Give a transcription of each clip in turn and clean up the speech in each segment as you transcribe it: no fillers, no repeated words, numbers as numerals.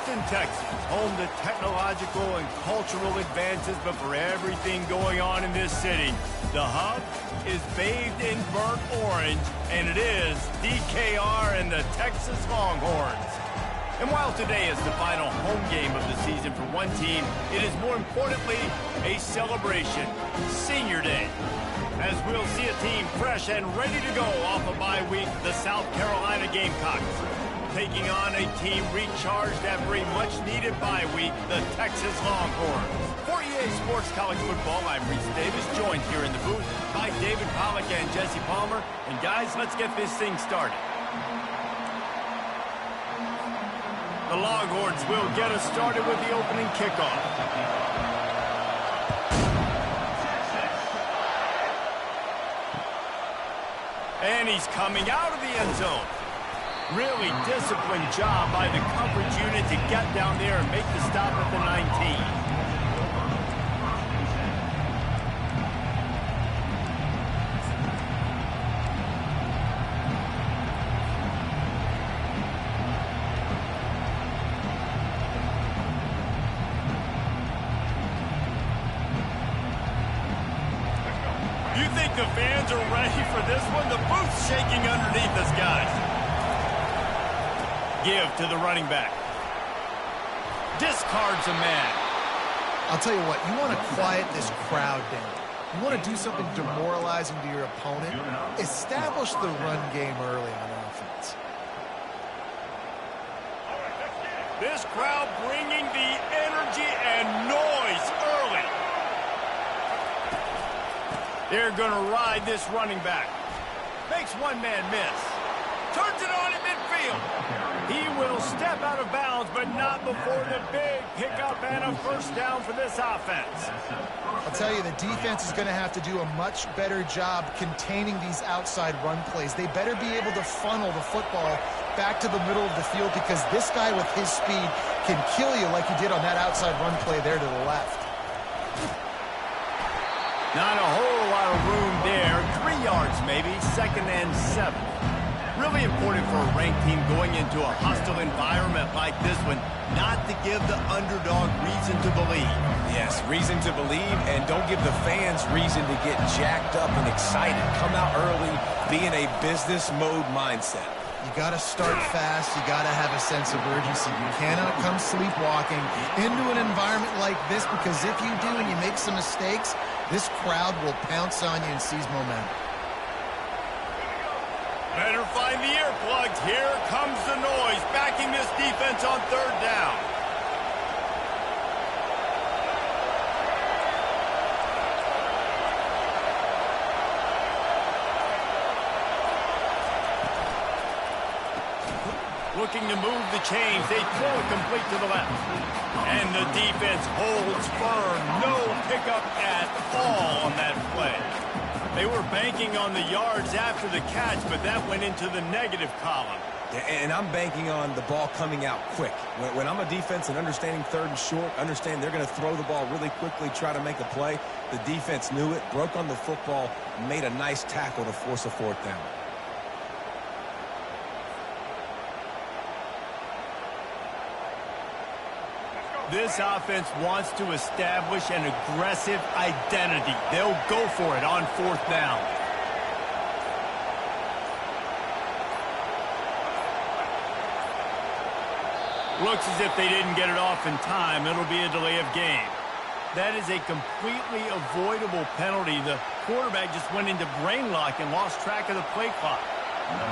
Houston, Texas, home to technological and cultural advances, but for everything going on in this city, the hub is bathed in burnt orange, and it is DKR and the Texas Longhorns. And while today is the final home game of the season for one team, it is more importantly a celebration, Senior Day, as we'll see a team fresh and ready to go off a bye week, the South Carolina Gamecocks, taking on a team recharged after a much-needed bye week, the Texas Longhorns. For EA Sports College Football, I'm Reese Davis, joined here in the booth by David Pollack and Jesse Palmer. And guys, let's get this thing started. The Longhorns will get us started with the opening kickoff. And he's coming out of the end zone. Really disciplined job by the coverage unit to get down there and make the stop at the 19. You think the fans are ready for this one? The booth's shaking underneath us, guys. Give to the running back. Discards a man. I'll tell you what, you want to quiet this crowd down. You want to do something demoralizing to your opponent. Establish the run game early on offense. This crowd bringing the energy and noise early. They're going to ride this running back. Makes one man miss. Turns it on in midfield. He will step out of bounds, but not before the big pickup and a first down for this offense. I'll tell you, the defense is going to have to do a much better job containing these outside run plays. They better be able to funnel the football back to the middle of the field, because this guy with his speed can kill you like he did on that outside run play there to the left. Not a whole lot of room there. 3 yards maybe, 2nd and 7. Really important for a ranked team going into a hostile environment like this one, not to give the underdog reason to believe. Yes, reason to believe, and don't give the fans reason to get jacked up and excited. Come out early, be in a business mode mindset. You got to start fast. You got to have a sense of urgency. You cannot come sleepwalking into an environment like this, because if you do and you make some mistakes, this crowd will pounce on you and seize momentum. Better find the earplugs. Here comes the noise, backing this defense on 3rd down. Looking to move the chains. They throw it complete to the left. And the defense holds firm. No pickup at all on that play. They were banking on the yards after the catch, but that went into the negative column. And I'm banking on the ball coming out quick. When I'm a defense and understanding 3rd and short, understand they're going to throw the ball really quickly, try to make a play. The defense knew it, broke on the football, made a nice tackle to force a 4th down. This offense wants to establish an aggressive identity. They'll go for it on 4th down. Looks as if they didn't get it off in time. It'll be a delay of game. That is a completely avoidable penalty. The quarterback just went into brain lock and lost track of the play clock.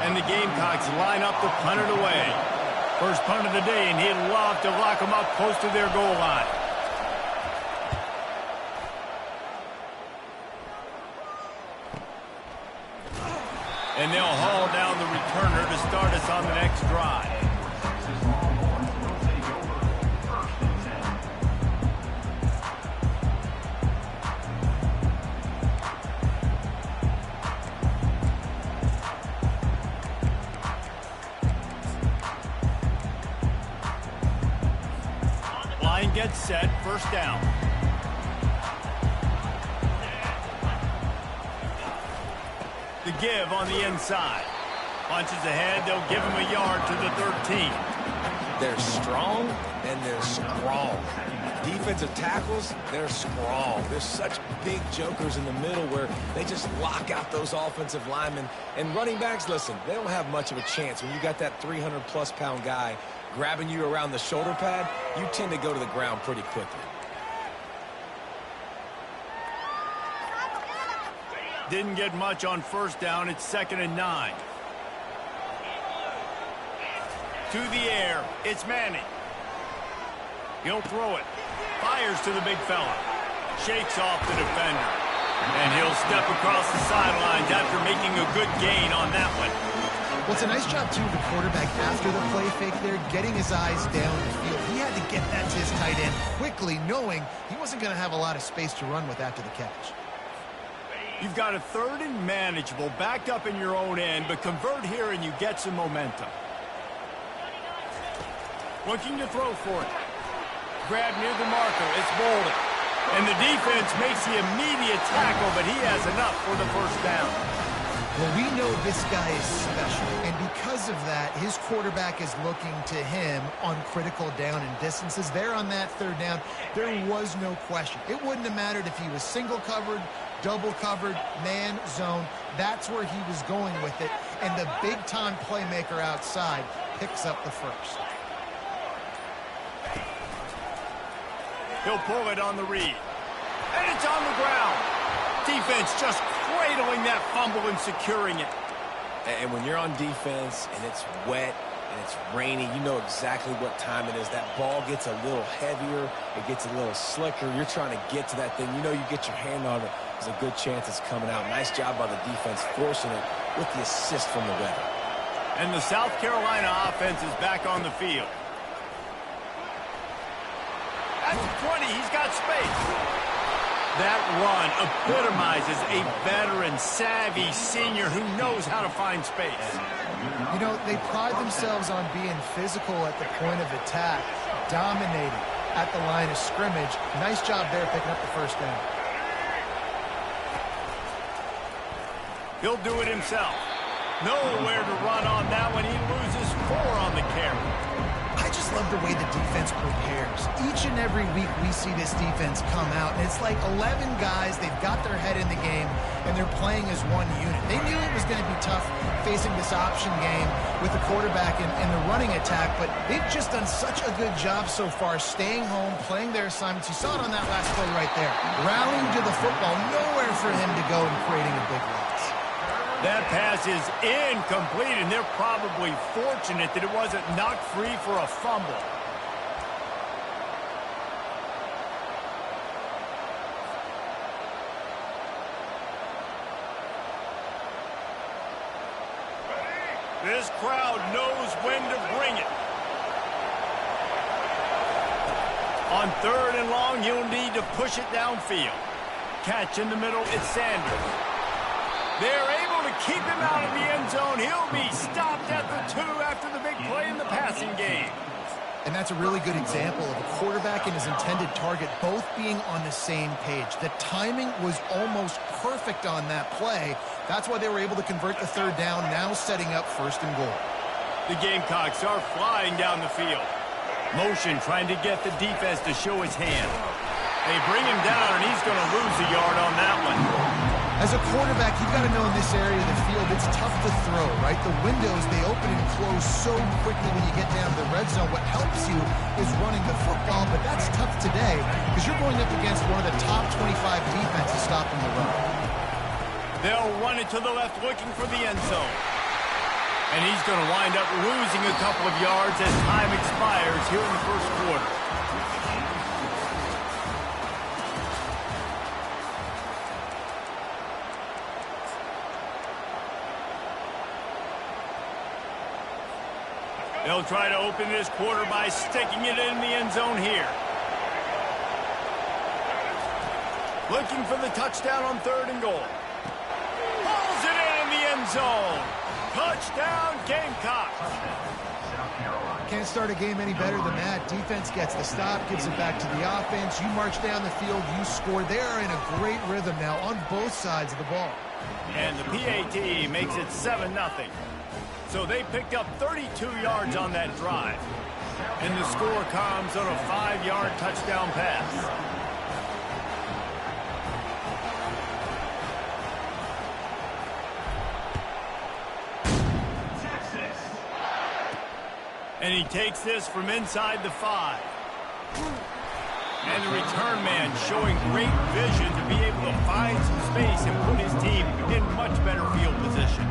And the Gamecocks line up to punt it away. First punt of the day, and he'd love to lock them up close to their goal line. And they'll haul down the returner to start us on the next drive. Gets set, 1st down. The give on the inside. Punches ahead, they'll give him a yard to the 13. They're strong and they're strong. Defensive tackles, they're strong. There's such big jokers in the middle where they just lock out those offensive linemen. And running backs, listen, they don't have much of a chance. When you got that 300-plus pound guy grabbing you around the shoulder pad, you tend to go to the ground pretty quickly. Didn't get much on first down. It's 2nd and 9. To the air. It's Manning. He'll throw it. Fires to the big fella. Shakes off the defender. And he'll step across the sidelines after making a good gain on that one. Well, it's a nice job, too, the quarterback after the play fake there, getting his eyes down the field. He had to get that to his tight end quickly, knowing he wasn't going to have a lot of space to run with after the catch. You've got a 3rd and manageable, backed up in your own end, but convert here and you get some momentum. Looking to throw for it. Grab near the marker. It's Bolden. And the defense makes the immediate tackle, but he has enough for the first down. Well, we know this guy is special, and because of that, his quarterback is looking to him on critical down and distances. There on that 3rd down, there was no question. It wouldn't have mattered if he was single covered, double covered, man, zone. That's where he was going with it, and the big-time playmaker outside picks up the first. He'll pull it on the read. And it's on the ground. Defense just cradling that fumble and securing it. And when you're on defense and it's wet and it's rainy, you know exactly what time it is. That ball gets a little heavier. It gets a little slicker. You're trying to get to that thing. You know you get your hand on it. There's a good chance it's coming out. Nice job by the defense forcing it with the assist from the weather. And the South Carolina offense is back on the field. At the 20, he's got space. That run epitomizes a veteran, savvy senior who knows how to find space. You know, they pride themselves on being physical at the point of attack, dominating at the line of scrimmage. Nice job there picking up the first down. He'll do it himself. Nowhere to run on that one. He loses 4 on the carry. I just love the way the defense prepares. Each and every week we see this defense come out, and it's like 11 guys, they've got their head in the game, and they're playing as one unit. They knew it was going to be tough facing this option game with the quarterback and the running attack, but they've just done such a good job so far staying home, playing their assignments. You saw it on that last play right there. Rallying to the football, nowhere for him to go and creating a big loss. That pass is incomplete, and they're probably fortunate that it wasn't knocked free for a fumble. This crowd knows when to bring it. On 3rd and long, you'll need to push it downfield. Catch in the middle, it's Sanders. They're able to keep him out of the end zone. He'll be stopped at the 2 after the big play in the passing game. And that's a really good example of a quarterback and his intended target both being on the same page. The timing was almost perfect on that play. That's why they were able to convert the 3rd down, now setting up 1st and goal. The Gamecocks are flying down the field. Motion trying to get the defense to show his hand. They bring him down, and he's going to lose a yard on that one. As a quarterback, you've got to know in this area of the field, it's tough to throw, right? The windows, they open and close so quickly when you get down to the red zone. What helps you is running the football, but that's tough today because you're going up against one of the top 25 defenses stopping the run. They'll run it to the left looking for the end zone. And he's going to wind up losing a couple of yards as time expires here in the first quarter. They'll try to open this quarter by sticking it in the end zone here. Looking for the touchdown on 3rd and goal. Pulls it in the end zone. Touchdown, Gamecocks. Can't start a game any better than that. Defense gets the stop, gives it back to the offense. You march down the field, you score. They are in a great rhythm now on both sides of the ball. And the PAT makes it 7-0. So they picked up 32 yards on that drive. And the score comes on a 5-yard touchdown pass. And he takes this from inside the 5. And the return man showing great vision to be able to find some space and put his team in much better field position.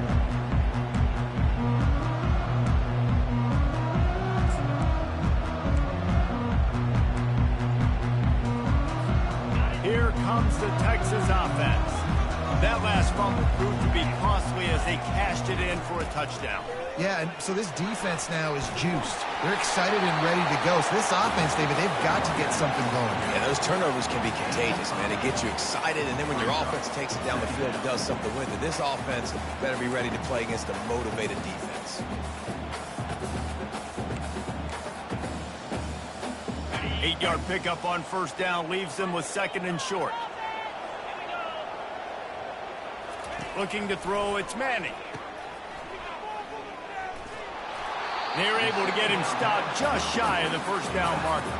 Here comes the Texas offense. That last fumble proved to be costly as they cashed it in for a touchdown. Yeah, and so this defense now is juiced. They're excited and ready to go. So this offense, David, they've got to get something going. Yeah, those turnovers can be contagious, man. It gets you excited, and then when your offense takes it down the field and does something with it, this offense better be ready to play against a motivated defense. 8-yard pickup on first down leaves them with 2nd and short. Looking to throw, it's Manning. They're able to get him stopped just shy of the first down marker.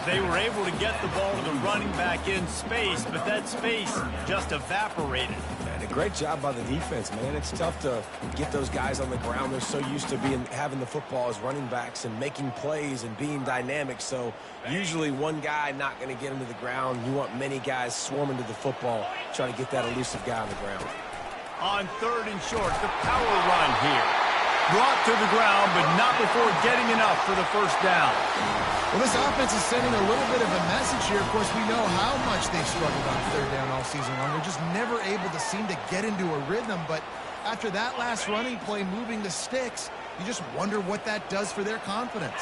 They were able to get the ball to the running back in space, but that space just evaporated. And a great job by the defense, man. It's tough to get those guys on the ground. They're so used to having the football as running backs and making plays and being dynamic. So usually one guy not going to get him to the ground. You want many guys swarming to the football, trying to get that elusive guy on the ground. On 3rd and short, the power run here. Brought to the ground, but not before getting enough for the first down. Well, this offense is sending a little bit of a message here. Of course, we know how much they've struggled on 3rd down all season long. They're just never able to seem to get into a rhythm. But after that last running play, moving the sticks, you just wonder what that does for their confidence.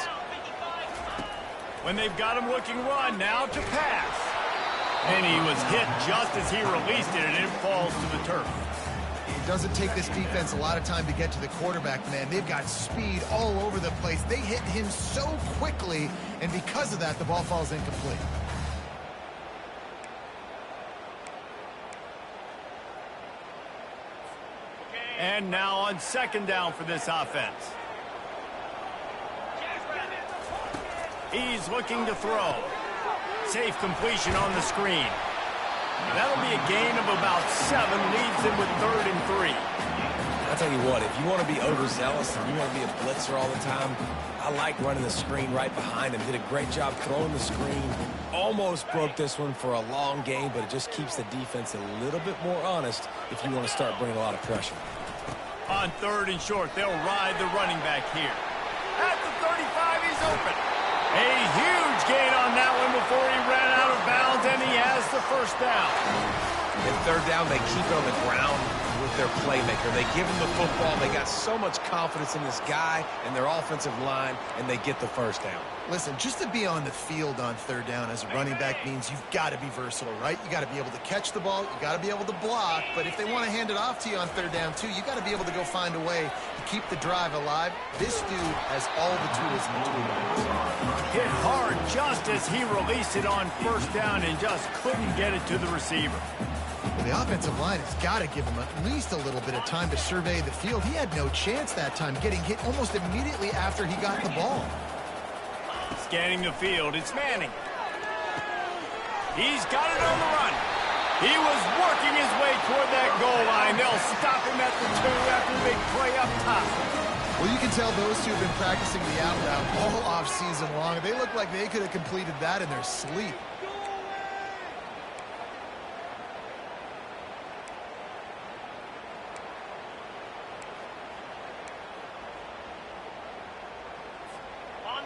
When they've got him looking run, now to pass. And he was hit just as he released it, and it falls to the turf. It doesn't take this defense a lot of time to get to the quarterback, man. They've got speed all over the place. They hit him so quickly, and because of that, the ball falls incomplete. And now on 2nd down for this offense. He's looking to throw. Safe completion on the screen. That'll be a gain of about 7, leaves him with 3rd and 3. I'll tell you what, if you want to be overzealous and you want to be a blitzer all the time, I like running the screen right behind him. Did a great job throwing the screen. Almost broke this one for a long game, but it just keeps the defense a little bit more honest if you want to start bringing a lot of pressure. On 3rd and short, they'll ride the running back here. At the 35, he's open. A huge gain on that one before he ran out of bounds, and he has the first down. In 3rd down, they keep it on the ground with their playmaker. They give him the football. They got so much confidence in this guy and their offensive line, and they get the first down. Listen, just to be on the field on 3rd down as a running back means you've got to be versatile, right? You got to be able to catch the ball. You got to be able to block. But if they want to hand it off to you on 3rd down, too, you got to be able to go find a way to keep the drive alive. This dude has all the tools in the toolbox. Hit hard just as he released it on 1st down and just couldn't get it to the receiver. Well, the offensive line has got to give him at least a little bit of time to survey the field. He had no chance that time, getting hit almost immediately after he got the ball. Scanning the field, it's Manning. He's got it on the run. He was working his way toward that goal line. They'll stop him at the 2 after a big play up top. Well, you can tell those two have been practicing the out route all off season long. They look like they could have completed that in their sleep.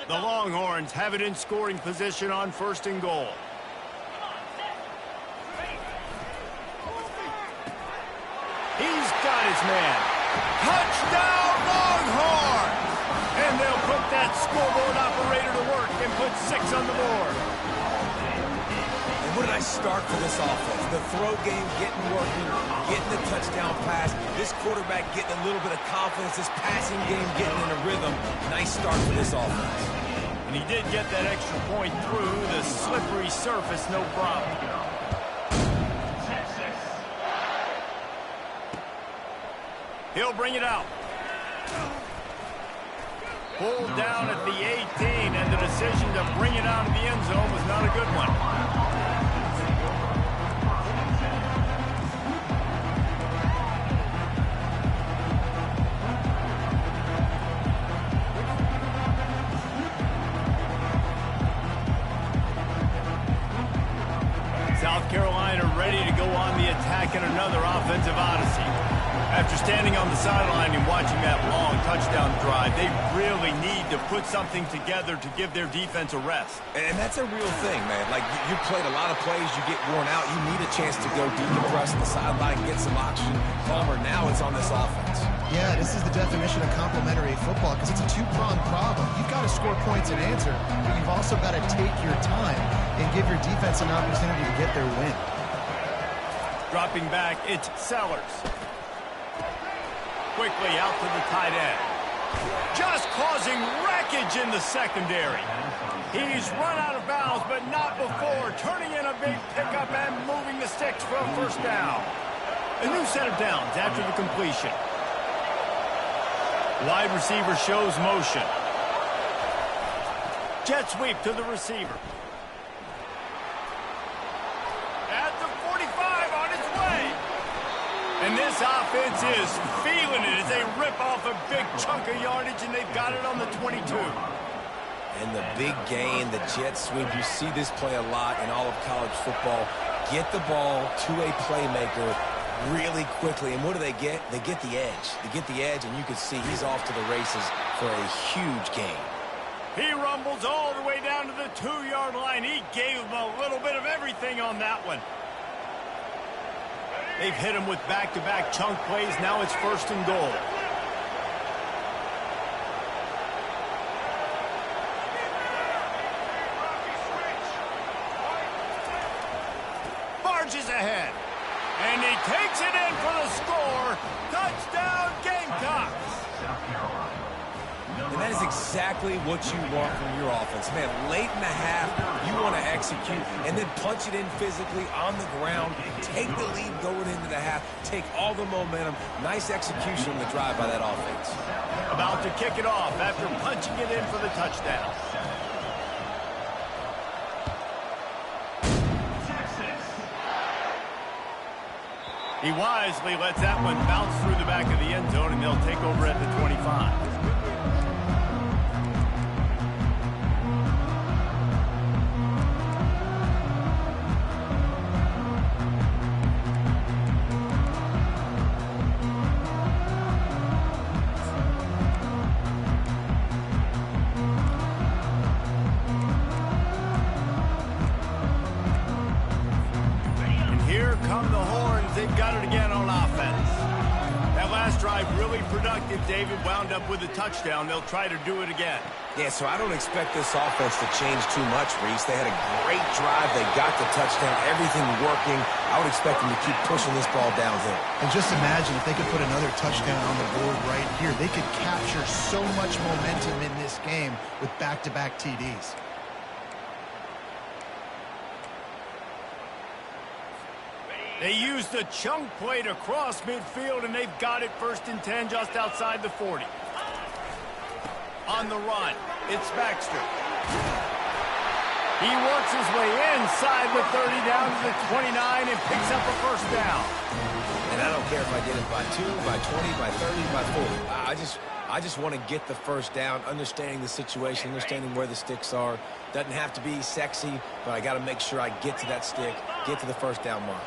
The Longhorns have it in scoring position on 1st and goal. He's got his man. Touchdown, Longhorns! And they'll put that scoreboard operator to work and put 6 on the board. And what did I start for this offense? The throw game getting working, getting the touchdown pass. This quarterback getting a little bit of confidence. This passing game getting in a rhythm. Nice start for this offense. And he did get that extra point through the slippery surface, no problem. He'll bring it out. Pulled down at the 18, and the decision to bring it out of the end zone was not a good one. South Carolina ready to go on the attack in another offensive odyssey. After standing on the sideline and watching that long touchdown drive, they really need to put something together to give their defense a rest. And that's a real thing, man. Like, you played a lot of plays, you get worn out, you need a chance to go decompress on the sideline, get some oxygen. Palmer, now it's on this offense. Yeah, this is the definition of complementary football because it's a two-pronged problem. You've got to score points and answer, but you've also got to take your time and give your defense an opportunity to get their win. Dropping back, it's Sellers. Quickly out to the tight end. Just causing wreckage in the secondary. He's run out of bounds, but not before turning in a big pickup and moving the sticks for a first down. A new set of downs after the completion. Wide receiver shows motion. Jet sweep to the receiver. At the 45 on its way. And this offense is feeling it as they rip off a big chunk of yardage, and they've got it on the 22. And the big gain, the jet sweep, you see this play a lot in all of college football. Get the ball to a playmaker really quickly. And what do they get? They get the edge. They get the edge, and you can see he's off to the races for a huge gain. He rumbles all the way down to the 2-yard line. He gave him a little bit of everything on that one. They've hit him with back-to-back chunk plays. Now it's 1st and goal. Barges ahead. And he takes it in for the score. Touchdown, Gamecocks. And that is exactly what you want from your offense. Man, late in the half, you want to execute and then punch it in physically on the ground. Take the lead going into the half. Take all the momentum. Nice execution on the drive by that offense. About to kick it off after punching it in for the touchdown. He wisely lets that one bounce through the back of the end zone, and they'll take over at the 25. They've got it again on offense. That last drive really productive. David wound up with a touchdown. They'll try to do it again. Yeah, so I don't expect this offense to change too much, Reese. They had a great drive. They got the touchdown. Everything working. I would expect them to keep pushing this ball downhill. And just imagine if they could put another touchdown on the board right here. They could capture so much momentum in this game with back-to-back TDs. They used the chunk play to cross midfield, and they've got it 1st and 10 just outside the 40. On the run, it's Baxter. He works his way inside the 30 down to the 29 and picks up a first down. And I don't care if I did it by 2, by 20, by 30, by 40. I just want to get the first down, understanding the situation, understanding where the sticks are. Doesn't have to be sexy, but I got to make sure I get to that stick, get to the first down mark.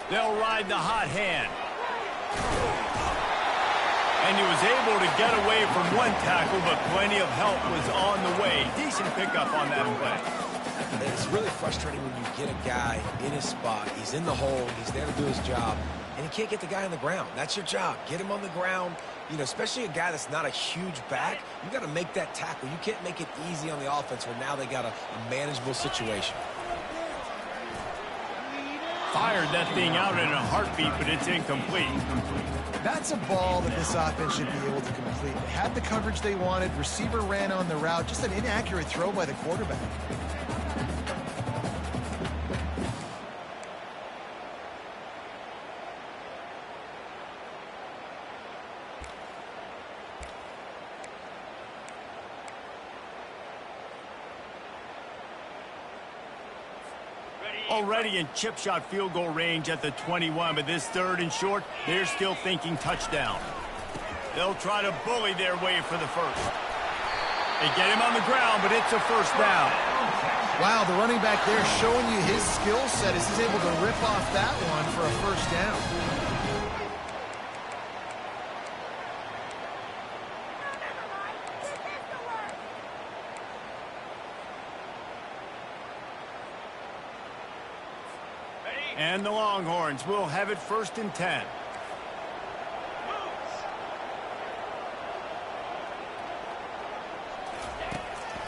They'll ride the hot hand. And he was able to get away from one tackle, but plenty of help was on the way. Decent pickup on that play. It's really frustrating when you get a guy in his spot. He's in the hole. He's there to do his job. And you can't get the guy on the ground. That's your job. Get him on the ground. You know, especially a guy that's not a huge back. You got to make that tackle. You can't make it easy on the offense where now they got a manageable situation. Fired that thing out in a heartbeat, but it's incomplete. That's a ball that this offense should be able to complete. They had the coverage they wanted. Receiver ran on the route. Just an inaccurate throw by the quarterback. Already in chip shot field goal range at the 21, but this 3rd and short, they're still thinking touchdown. They'll try to bully their way for the first. They get him on the ground, but it's a first down. Wow, the running back there showing you his skill set as he's able to rip off that one for a first down. And the Longhorns will have it 1st and 10.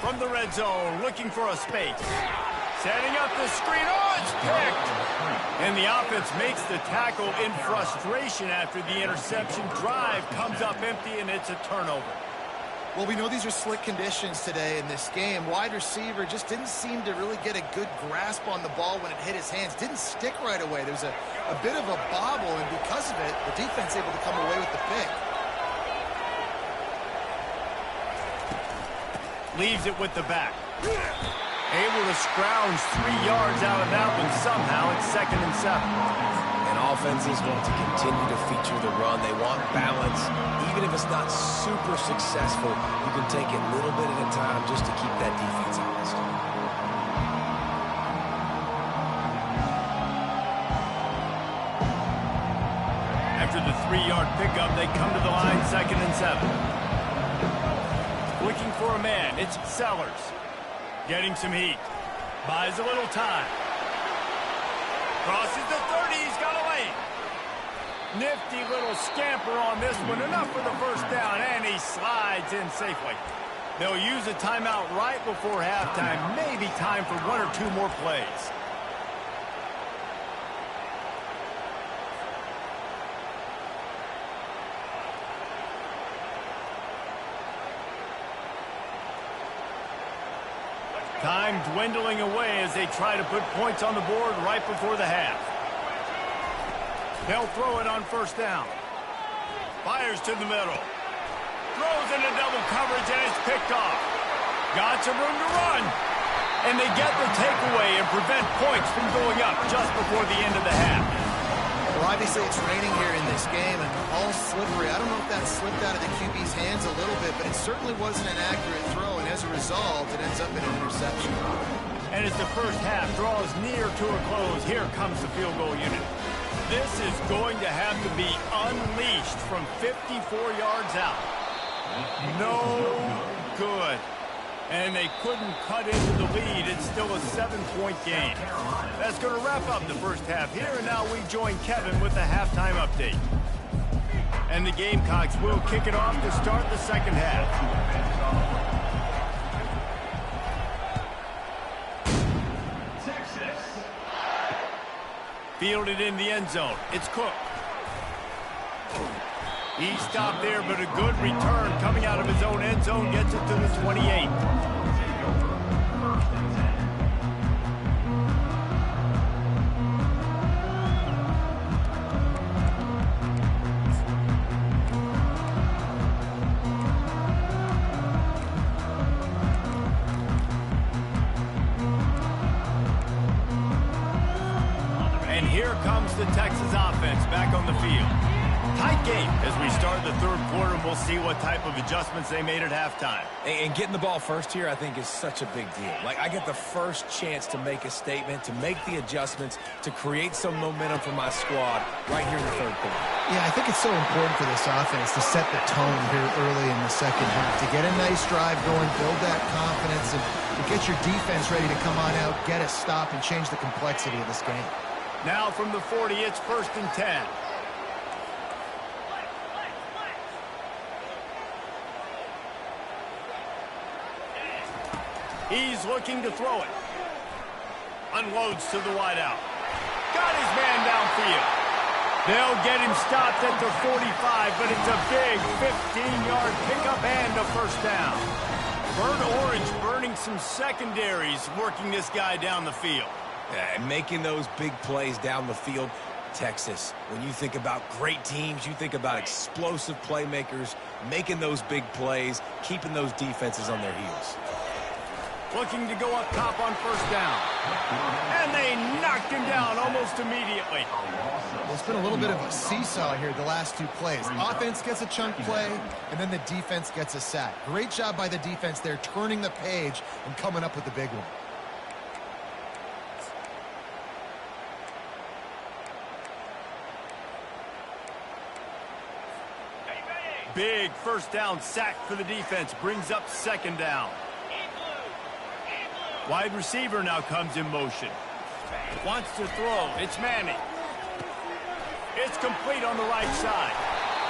From the red zone, looking for a space. Setting up the screen. Oh, it's picked. And the offense makes the tackle in frustration after the interception. Drive comes up empty, and it's a turnover. Well, we know these are slick conditions today in this game. Wide receiver just didn't seem to really get a good grasp on the ball when it hit his hands. Didn't stick right away. There was a bit of a bobble, and because of it, the defense able to come away with the pick. Leaves it with the back. Able to scrounge 3 yards out of that one somehow. It's 2nd and 7. And offenses want to continue to feature the run. They want balance. Even if it's not super successful, you can take it a little bit at a time just to keep that defense honest. After the 3-yard pickup, they come to the line, 2nd and 7. Looking for a man. It's Sellers. Getting some heat. Buys a little time. Crosses the 30. He's got a lane. Nifty little scamper on this one. Enough for the first down. And he slides in safely. They'll use a timeout right before halftime. Maybe time for 1 or 2 more plays. Time dwindling away as they try to put points on the board right before the half. They'll throw it on 1st down. Fires to the middle. Throws into double coverage, and it's picked off. Got some room to run. And they get the takeaway and prevent points from going up just before the end of the half. Well, obviously it's raining here in this game, and all slippery. I don't know if that slipped out of the QB's hands a little bit, but it certainly wasn't an accurate throw, and as a result, it ends up in an interception. And as the first half draws near to a close, here comes the field goal unit. This is going to have to be unleashed from 54 yards out. No good. And they couldn't cut into the lead. It's still a 7-point game. That's going to wrap up the first half here, and now we join Kevin with the halftime update. And the Gamecocks will kick it off to start the second half. Fielded in the end zone. It's Cook. He stopped there, but a good return coming out of his own end zone gets it to the 28. And here comes the Texas offense back on the field. Tight game as we start the third quarter, and we'll see what type of adjustments they made at halftime. And getting the ball first here, I think, is such a big deal. Like, I get the first chance to make a statement, to make the adjustments, to create some momentum for my squad right here in the third quarter. Yeah, I think it's so important for this offense to set the tone here early in the second half, to get a nice drive going, build that confidence, and to get your defense ready to come on out, get a stop, and change the complexity of this game. Now from the 40, it's 1st and 10. He's looking to throw it. Unloads to the wideout. Got his man downfield. They'll get him stopped at the 45, but it's a big 15-yard pickup and a first down. Burnt Orange burning some secondaries, working this guy down the field. And making those big plays down the field. Texas, when you think about great teams, you think about explosive playmakers, making those big plays, keeping those defenses on their heels. Looking to go up top on first down. And they knocked him down almost immediately. Well, it's been a little bit of a seesaw here the last two plays. Offense gets a chunk play, and then the defense gets a sack. Great job by the defense there, turning the page and coming up with the big one. Big first down sack for the defense. Brings up second down. Wide receiver now comes in motion. Wants to throw. It's Manning. It's complete on the right side.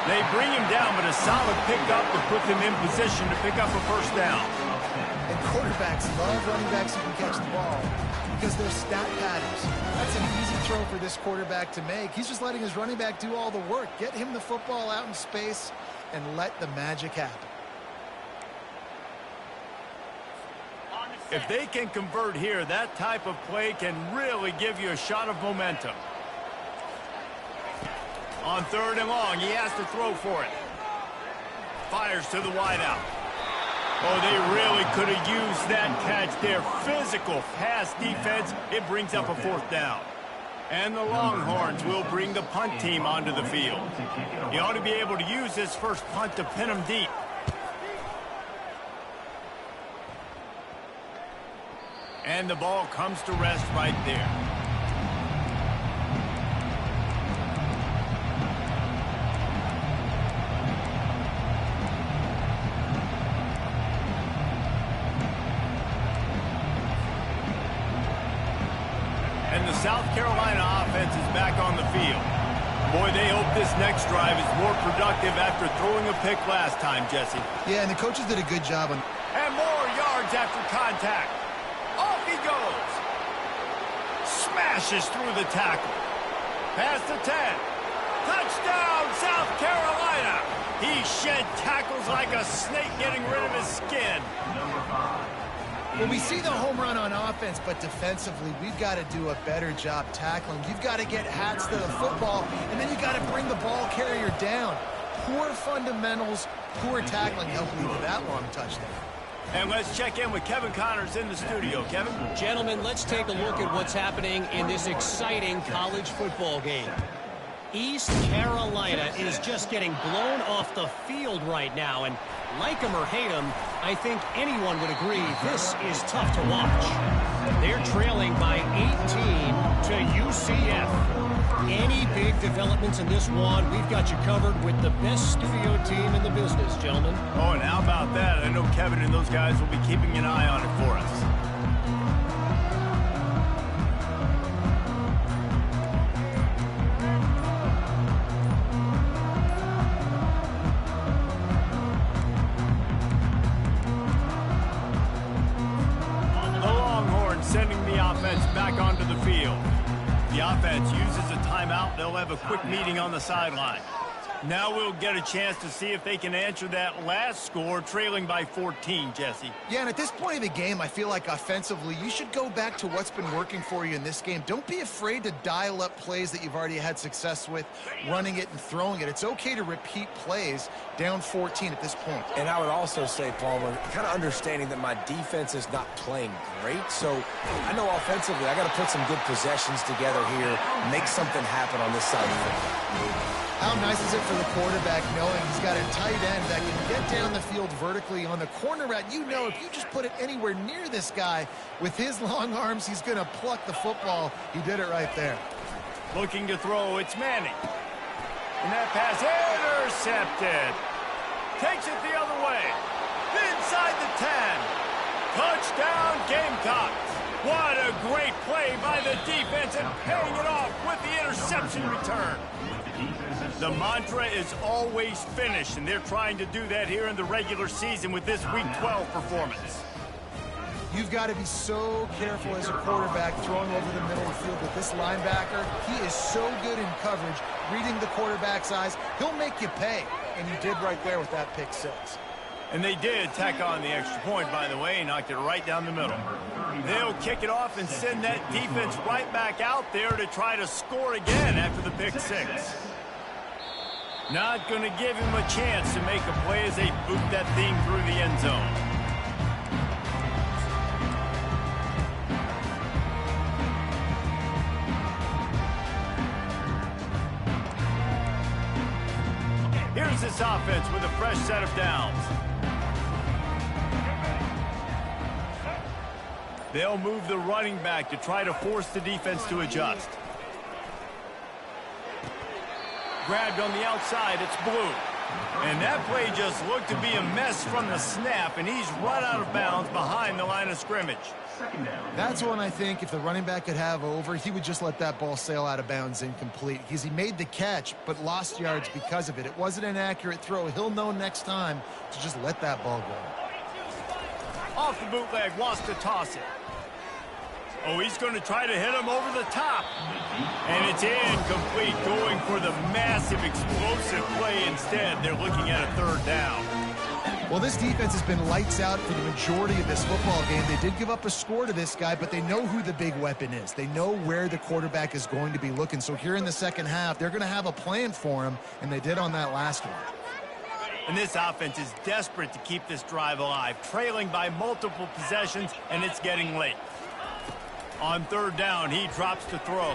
They bring him down, but a solid pickup to put them in position to pick up a first down. And quarterbacks love running backs who can catch the ball because they're stat patterns. That's an easy throw for this quarterback to make. He's just letting his running back do all the work. Get him the football out in space and let the magic happen. If they can convert here, that type of play can really give you a shot of momentum. On third and long, he has to throw for it. Fires to the wideout. Oh, they really could have used that catch there. Physical pass defense. It brings up a fourth down. And the Longhorns will bring the punt team onto the field. He ought to be able to use this first punt to pin him deep. And the ball comes to rest right there. And the South Carolina offense is back on the field. Boy, they hope this next drive is more productive after throwing a pick last time, Jesse. Yeah, and the coaches did a good job on... And more yards after contact. Off he goes. Smashes through the tackle. Past the 10. Touchdown, South Carolina. He shed tackles like a snake getting rid of his skin. Well, we see the home run on offense, but defensively, we've got to do a better job tackling. You've got to get hats to the football, and then you got to bring the ball carrier down. Poor fundamentals, poor tackling help lead to that long touchdown. And let's check in with Kevin Connors in the studio. Kevin? Gentlemen, let's take a look at what's happening in this exciting college football game. East Carolina is just getting blown off the field right now, and like him or hate him, I think anyone would agree this is tough to watch. They're trailing by 18 to UCF. Any big developments in this one, we've got you covered with the best studio team in the business, gentlemen. Oh, and how about that? I know Kevin and those guys will be keeping an eye on it for us. Sending the offense back onto the field. The offense uses a timeout. They'll have a quick meeting on the sideline. Now we'll get a chance to see if they can answer that last score, trailing by 14, Jesse. Yeah, and at this point of the game, I feel like offensively, you should go back to what's been working for you in this game. Don't be afraid to dial up plays that you've already had success with, running it and throwing it. It's okay to repeat plays down 14 at this point. And I would also say, Palmer, kind of understanding that my defense is not playing great. So I know offensively, I got to put some good possessions together here, make something happen on this side of the field. How nice is it for the quarterback knowing he's got a tight end that can get down the field vertically on the corner route? You know, if you just put it anywhere near this guy with his long arms, he's going to pluck the football. He did it right there. Looking to throw, it's Manning. And that pass intercepted. Takes it the other way. Inside the 10. Touchdown, Gamecocks. What a great play by the defense and paying it off with the interception return. The mantra is always finish, and they're trying to do that here in the regular season with this Week 12 performance. You've got to be so careful as a quarterback throwing over the middle of the field with this linebacker. He is so good in coverage, reading the quarterback's eyes. He'll make you pay, and he did right there with that pick six. And they did tack on the extra point, by the way, knocked it right down the middle. They'll kick it off and send that defense right back out there to try to score again after the pick six. Not going to give him a chance to make a play as they boot that thing through the end zone. this offense with a fresh set of downs. They'll move the running back to try to force the defense to adjust. Grabbed on the outside, it's Blue. And that play just looked to be a mess from the snap, and he's run out of bounds behind the line of scrimmage. That's one I think if the running back could have over, he would just let that ball sail out of bounds incomplete, because he made the catch but lost yards because of it. It wasn't an accurate throw. He'll know next time to just let that ball go. Off the bootleg, wants to toss it. Oh, he's going to try to hit him over the top. And it's incomplete, going for the massive explosive play instead. They're looking at a third down. Well, this defense has been lights out for the majority of this football game. They did give up a score to this guy, but they know who the big weapon is. They know where the quarterback is going to be looking. So here in the second half, they're going to have a plan for him, and they did on that last one. And this offense is desperate to keep this drive alive, trailing by multiple possessions, and it's getting late. On third down, he drops to throw.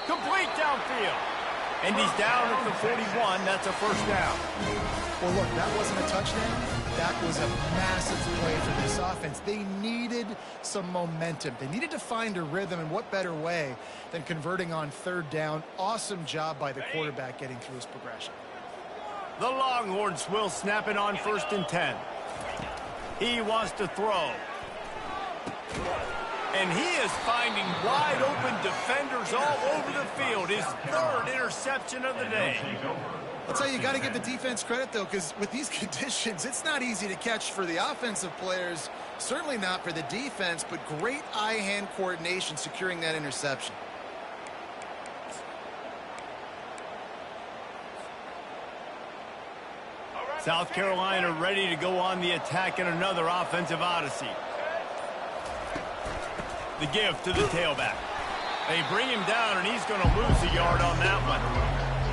Complete downfield. And he's down at the 41. That's a first down. Well, look, that wasn't a touchdown. That was a massive play for this offense. They needed some momentum. They needed to find a rhythm, and what better way than converting on third down. Awesome job by the quarterback getting through his progression. The Longhorns will snap it on 1st and 10. He wants to throw. And he is finding wide open defenders all over the field. His 3rd interception of the day. I'll tell you, you got to give the defense credit, though, because with these conditions, it's not easy to catch for the offensive players. Certainly not for the defense, but great eye-hand coordination securing that interception. South Carolina ready to go on the attack in another offensive odyssey. The give to the tailback. They bring him down, and he's going to lose a yard on that one.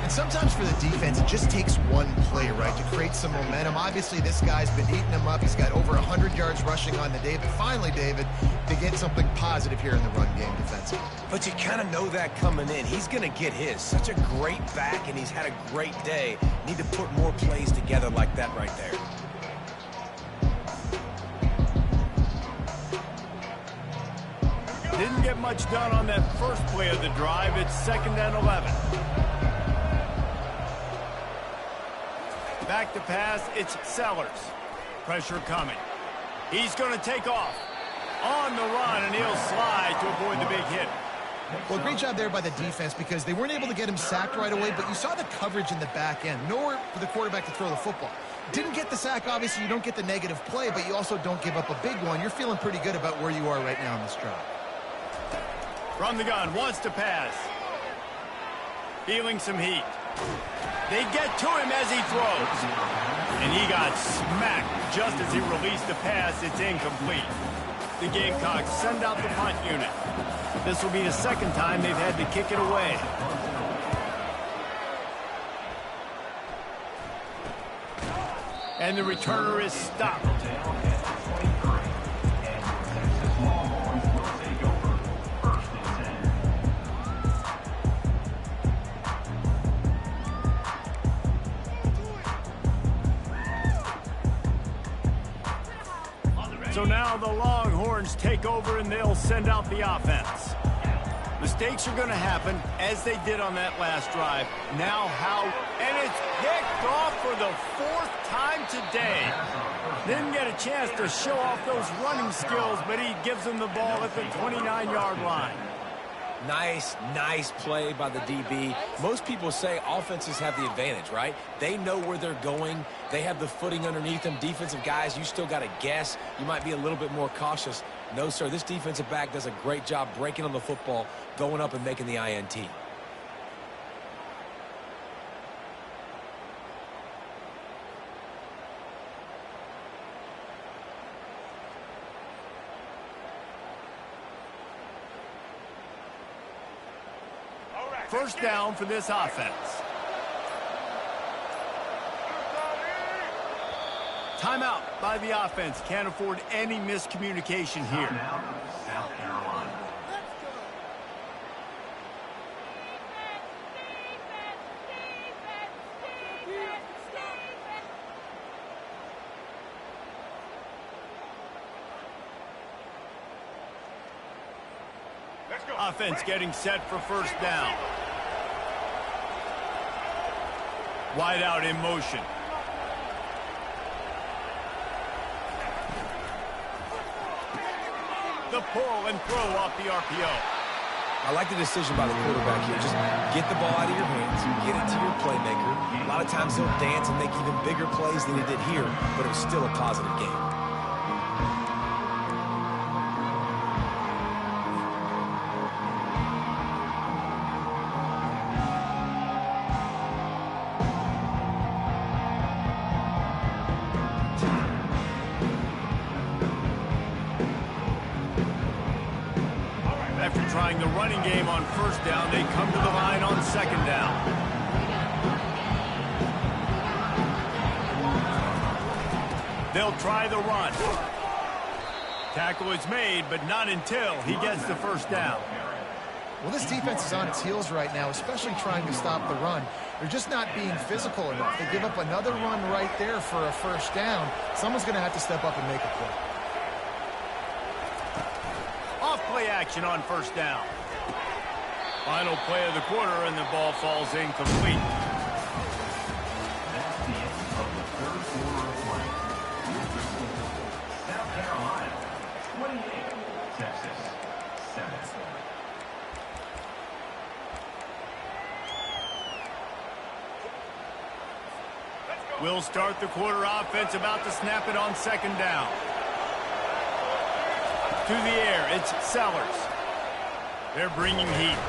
And sometimes for the defense, it just takes one play, right, to create some momentum. Obviously, this guy's been eating him up. He's got over 100 yards rushing on the day. But finally, David, to get something positive here in the run game defensively. But you kind of know that coming in. He's going to get his. Such a great back, and he's had a great day. Need to put more plays together like that right there. Didn't get much done on that first play of the drive. It's 2nd and 11. Back to pass, it's Sellers. Pressure coming. He's going to take off. On the run, and he'll slide to avoid the big hit. Well, great job there by the defense because they weren't able to get him sacked right away, but you saw the coverage in the back end. Nowhere for the quarterback to throw the football. Didn't get the sack, obviously. You don't get the negative play, but you also don't give up a big one. You're feeling pretty good about where you are right now in this drive. From the gun, wants to pass. Feeling some heat. They get to him as he throws. And he got smacked just as he released the pass. It's incomplete. The Gamecocks send out the punt unit. This will be the 2nd time they've had to kick it away. And the returner is stopped. So now the Longhorns take over and they'll send out the offense. Mistakes are going to happen as they did on that last drive. Now how? And it's picked off for the 4th time today. Didn't get a chance to show off those running skills, but he gives them the ball at the 29-yard line. Nice play by the DB. Most people say offenses have the advantage, right? They know where they're going. They have the footing underneath them. Defensive guys, you still got to guess. You might be a little bit more cautious. No, sir, this defensive back does a great job breaking on the football, going up and making the INT. First down for this offense. Timeout by the offense. Can't afford any miscommunication here. South Carolina. Offense getting set for first down. Wide out in motion. The pull and throw off the RPO. I like the decision by the quarterback here. Just get the ball out of your hands, get it to your playmaker. A lot of times he'll dance and make even bigger plays than he did here, but it was still a positive game. After trying the running game on first down, they come to the line on second down. They'll try the run. Tackle is made, but not until he gets the first down. Well, this defense is on its heels right now, especially trying to stop the run. They're just not being physical enough. They give up another run right there for a first down. Someone's going to have to step up and make a play. Off-play action on first down. Final play of the quarter, and the ball falls incomplete. That's the end of the third quarter of play. South Carolina, 28. Texas, 7. We'll start the quarter. Offense about to snap it on second down. To the air, it's Sellers. They're bringing heat.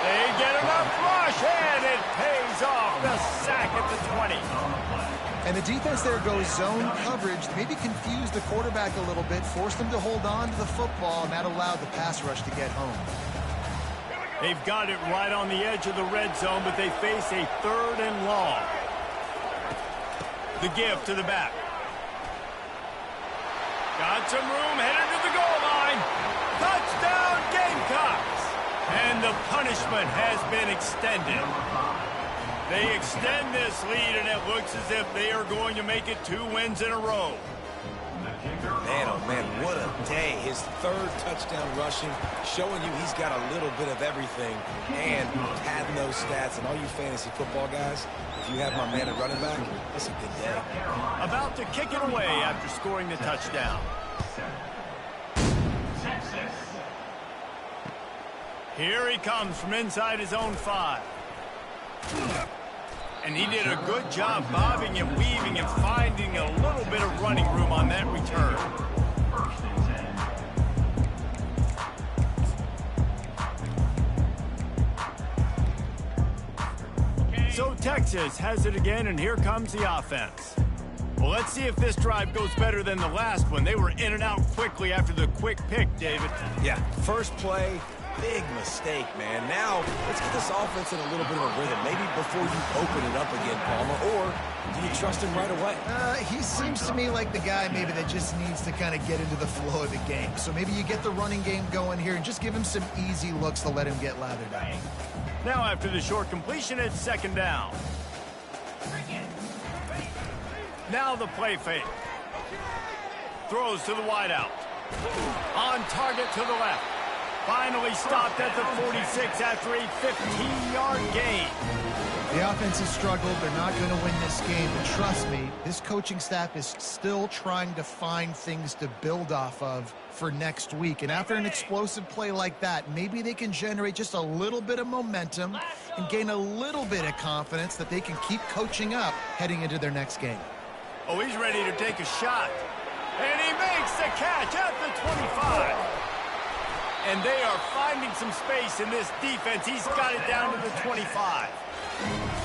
They get enough rush, and it pays off. The sack at the 20. And the defense there goes zone coverage, maybe confused the quarterback a little bit, forced him to hold on to the football, and that allowed the pass rush to get home. They've got it right on the edge of the red zone, but they face a 3rd and long. The give to the back. Got some room, headed to the goal line. Touchdown, Gamecocks! And the punishment has been extended. They extend this lead, and it looks as if they are going to make it 2 wins in a row. Man, oh man, what a day. His 3rd touchdown rushing, showing you he's got a little bit of everything. And having those stats, and all you fantasy football guys, if you have my man at running back, it's a good day. About to kick it away after scoring the touchdown. Texas. Here he comes from inside his own 5. And he did a good job bobbing and weaving and finding a little bit of running room on that return. First and 10. So Texas has it again, and here comes the offense. Well, let's see if this drive goes better than the last one. They were in and out quickly after the quick pick, David. Yeah, first play, big mistake, man. Now, let's get this offense in a little bit of a rhythm. Maybe before you open it up again, Palmer, or do you trust him right away? He seems to me like the guy maybe that just needs to kind of get into the flow of the game. So maybe you get the running game going here and just give him some easy looks to let him get lathered up. Now after the short completion, it's second down. Now the play fake. Throws to the wideout. On target to the left. Finally stopped at the 46 after a 15-yard gain. The offense has struggled. They're not going to win this game. But trust me, this coaching staff is still trying to find things to build off of for next week. And after an explosive play like that, maybe they can generate just a little bit of momentum and gain a little bit of confidence that they can keep coaching up heading into their next game. Oh, he's ready to take a shot. And he makes the catch at the 25. And they are finding some space in this defense. He's got it down to the 25.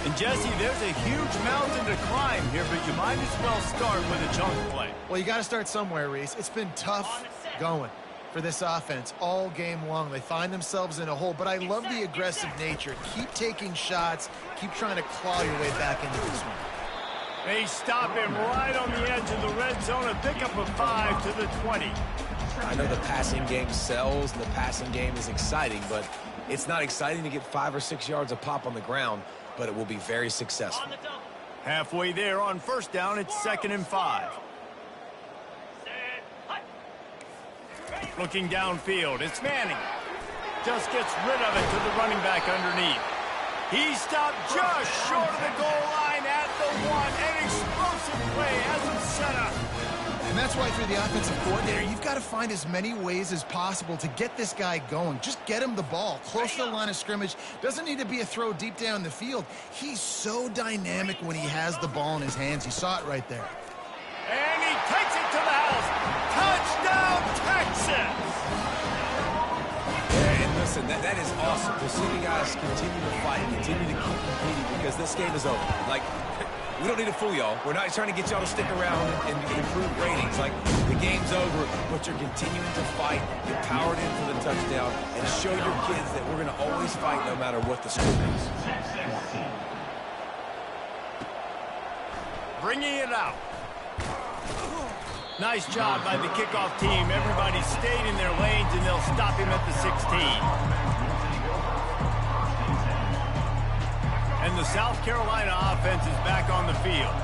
And Jesse, there's a huge mountain to climb here, but you might as well start with a chunk play. Well, you got to start somewhere, Reese. It's been tough going for this offense all game long. They find themselves in a hole, but I love the aggressive nature. Keep taking shots. Keep trying to claw your way back into this one. They stop him right on the edge of the red zone. A pickup of 5 to the 20. I know the passing game sells and the passing game is exciting, but it's not exciting to get 5 or 6 yards a pop on the ground, but it will be very successful. Halfway there on first down, it's 2nd and 5. Looking downfield, it's Manning. just gets rid of it to the running back underneath. He stopped just short of the goal line at the 1. An explosive play as a setup. And that's why for the offensive coordinator, you've got to find as many ways as possible to get this guy going. Just get him the ball close to the line of scrimmage. Doesn't need to be a throw deep down the field. He's so dynamic when he has the ball in his hands. You saw it right there. And he takes it to the house. Touchdown, Texas! And listen, that is awesome to see the guys continue to fight, continue to keep competing, because this game is over. Like, we don't need to fool y'all. We're not trying to get y'all to stick around and improve ratings. Like, the game's over, but you're continuing to fight, get powered in for the touchdown, and show your kids that we're going to always fight no matter what the score is. Bringing it out. Nice job by the kickoff team. Everybody stayed in their lanes, and they'll stop him at the 16. And the South Carolina offense is back on the field.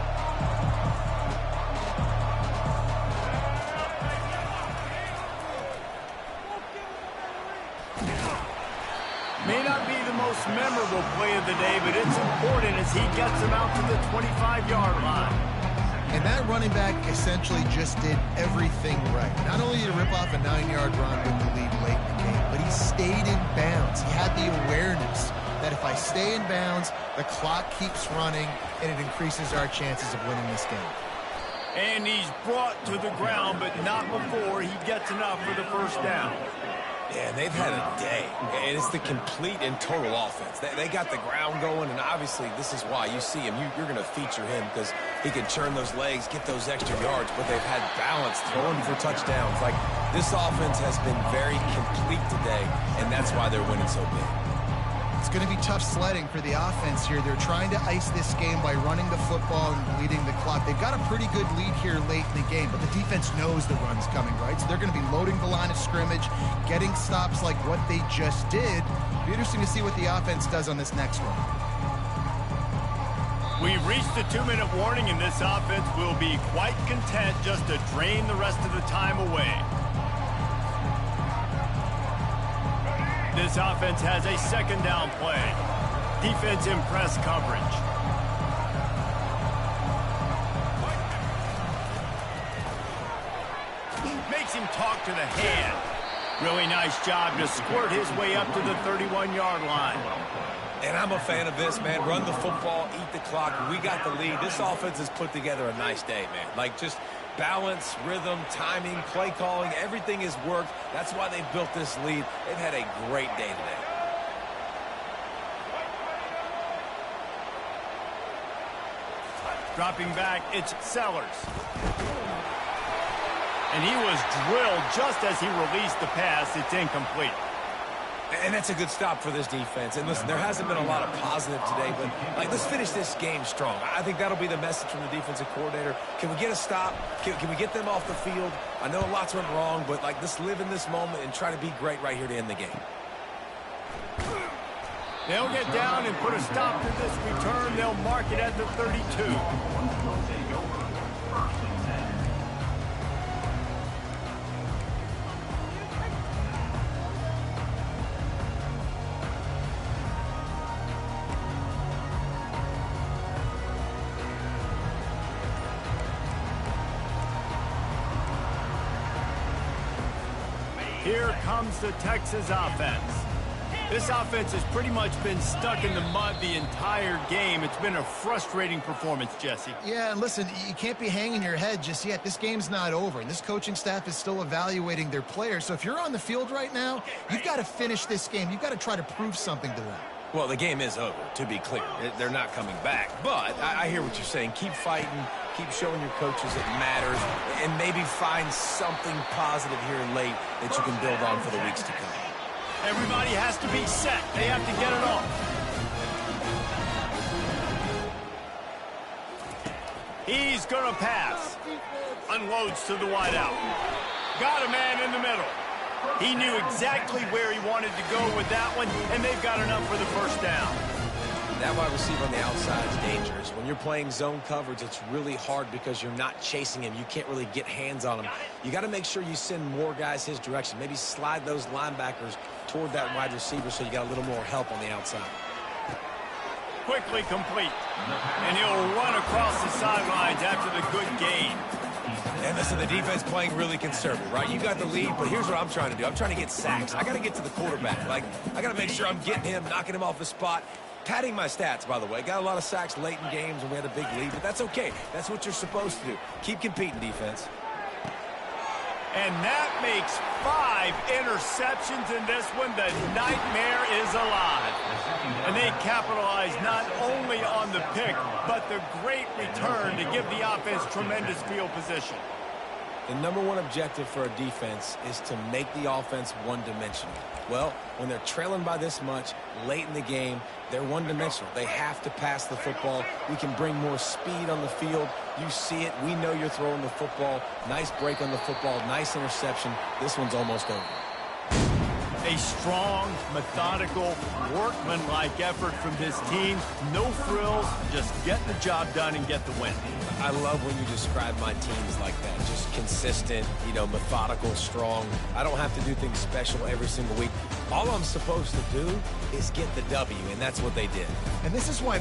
May not be the most memorable play of the day, but it's important as he gets him out to the 25-yard line. And that running back essentially just did everything right. Not only did he rip off a 9-yard run with the lead late in the game, but he stayed in bounds. He had the awareness that if I stay in bounds, the clock keeps running, and it increases our chances of winning this game. And he's brought to the ground, but not before he gets enough for the first down. Yeah, they've had a day, and it's the complete and total offense. They got the ground going, and obviously this is why you see him. You're going to feature him because he can churn those legs, get those extra yards, but they've had balance, throwing for touchdowns. Like, this offense has been very complete today, and that's why they're winning so big. It's going to be tough sledding for the offense here. They're trying to ice this game by running the football and bleeding the clock. They've got a pretty good lead here late in the game, but the defense knows the run's coming, right? So they're going to be loading the line of scrimmage, getting stops like what they just did. It'll be interesting to see what the offense does on this next one. We've reached the 2-minute warning, and this offense will be quite content just to drain the rest of the time away. This offense has a second down play. Defense in press coverage. Makes him talk to the hand. Really nice job to squirt his way up to the 31-yard line. And I'm a fan of this, man. Run the football, eat the clock. We got the lead. This offense has put together a nice day, man. Like, just balance, rhythm, timing, play calling, everything has worked. That's why they've built this lead. They've had a great day today. Dropping back, it's Sellers. And he was drilled just as he released the pass. It's incomplete. And that's a good stop for this defense. And listen, there hasn't been a lot of positive today, but like, let's finish this game strong. I think that'll be the message from the defensive coordinator. Can we get a stop? Can we get them off the field? I know lots went wrong, but like, let's live in this moment and try to be great right here to end the game. They'll get down and put a stop to this return. They'll mark it at the 32. Here comes the Texas offense. This offense has pretty much been stuck in the mud the entire game. It's been a frustrating performance, Jesse. Yeah, and listen, you can't be hanging your head just yet. This game's not over, and this coaching staff is still evaluating their players. So if you're on the field right now, you've got to finish this game. You've got to try to prove something to them. Well, the game is over, to be clear. They're not coming back. But I hear what you're saying. Keep fighting. Keep showing your coaches it matters. And maybe find something positive here late that you can build on for the weeks to come. Everybody has to be set. They have to get it off. He's going to pass. Unloads to the wideout. Got a man in the middle. He knew exactly where he wanted to go with that one, and they've got enough for the first down. That wide receiver on the outside is dangerous. When you're playing zone coverage, it's really hard because you're not chasing him. You can't really get hands on him. You got to make sure you send more guys his direction. Maybe slide those linebackers toward that wide receiver so you got a little more help on the outside. Quickly complete. And he'll run across the sidelines after the good gain. And listen, the defense playing really conservative, right? You got the lead, but here's what I'm trying to do. I'm trying to get sacks. I got to get to the quarterback. Like, I got to make sure I'm getting him, knocking him off the spot. Padding my stats, by the way. Got a lot of sacks late in games when we had a big lead, but that's okay. That's what you're supposed to do. Keep competing, defense. And that makes 5 interceptions in this one. The nightmare is alive. And they capitalize not only on the pick, but the great return to give the offense tremendous field position. The number one objective for a defense is to make the offense one-dimensional. Well, when they're trailing by this much late in the game, they're one-dimensional. They have to pass the football. We can bring more speed on the field. You see it. We know you're throwing the football. Nice break on the football. Nice interception. This one's almost over. A strong, methodical, workmanlike effort from this team. No frills, just get the job done and get the win. I love when you describe my teams like that. Just consistent, you know, methodical, strong. I don't have to do things special every single week. All I'm supposed to do is get the W, and that's what they did. And this is why